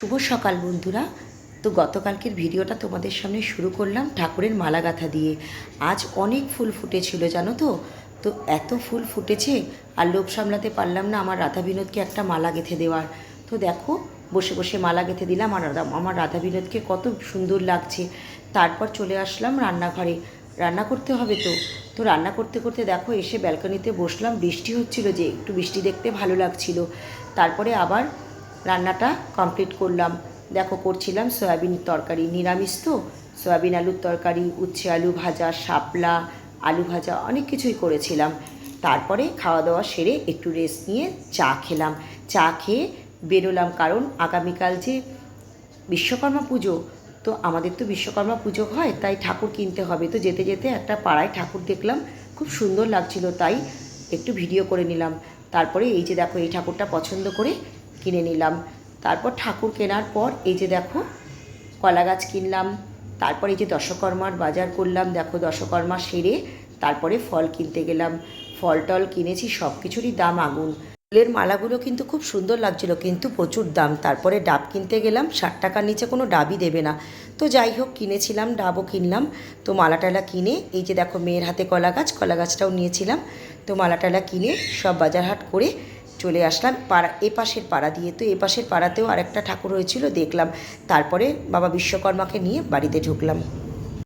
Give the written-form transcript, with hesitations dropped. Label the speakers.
Speaker 1: শুভ সকাল বন্ধুরা। তো গতকালকের ভিডিওটা তোমাদের সামনে শুরু করলাম ঠাকুরের মালা গাঁথা দিয়ে। আজ অনেক ফুল ফুটেছিল জানো তো। তো এত ফুল ফুটেছে আর লোভ সামলাতে পারলাম না আমার রাধা বিনোদকে একটা মালা গেঁথে দেওয়ার। তো দেখো বসে বসে মালা গেঁথে দিলাম আর আমার রাধা বিনোদকে কত সুন্দর লাগছে। তারপর চলে আসলাম রান্নাঘরে, রান্না করতে হবে তো। তো রান্না করতে করতে দেখো এসে ব্যালকনিতে বসলাম, বৃষ্টি হচ্ছিল, যে একটু বৃষ্টি দেখতে ভালো লাগছিল। তারপরে আবার রান্নাটা কমপ্লিট করলাম। দেখো করছিলাম সয়াবিন তরকারি, নিরামিষ তো, সয়াবিন আলুর তরকারি, উচ্ছে আলু ভাজা, শাপলা আলু ভাজা, অনেক কিছুই করেছিলাম। তারপরে খাওয়া দাওয়া সেরে একটু রেস্ট নিয়ে চা খেলাম। চা খেয়ে বেরোলাম, কারণ আগামীকাল যে বিশ্বকর্মা পুজো, তো আমাদের তো বিশ্বকর্মা পুজো হয়, তাই ঠাকুর কিনতে হবে। তো যেতে যেতে একটা পাড়ায় ঠাকুর দেখলাম, খুব সুন্দর লাগছিল, তাই একটু ভিডিও করে নিলাম। তারপরে এই যে দেখো এই ঠাকুরটা পছন্দ করে কিনে নিলাম। তারপর ঠাকুর কেনার পর এই যে দেখো কলা গাছ কিনলাম। তারপরে এই যে দশকর্মার বাজার করলাম, দেখো দশকর্মা সেরে তারপরে ফল কিনতে গেলাম। ফল টল কিনেছি, সব কিছুরই দাম আগুন। ফুলের মালাগুলো কিন্তু খুব সুন্দর লাগছিল, কিন্তু প্রচুর দাম। তারপরে ডাব কিনতে গেলাম, 60 টাকার নিচে কোনো ডাবই দেবে না। তো যাই হোক কিনেছিলাম, ডাবও কিনলাম। তো মালা টালা কিনে এই যে দেখো মেয়ের হাতে কলা গাছ, কলা গাছটাও নিয়েছিলাম। তো মালা টালা কিনে সব বাজার হাট করে চলে আসলাম পাড়া, এপাশের পাড়া দিয়ে। তো এপাশের পাড়াতেও আরেকটা ঠাকুর হয়েছিল, দেখলাম। তারপরে বাবা বিশ্বকর্মাকে নিয়ে বাড়িতে ঢুকলাম।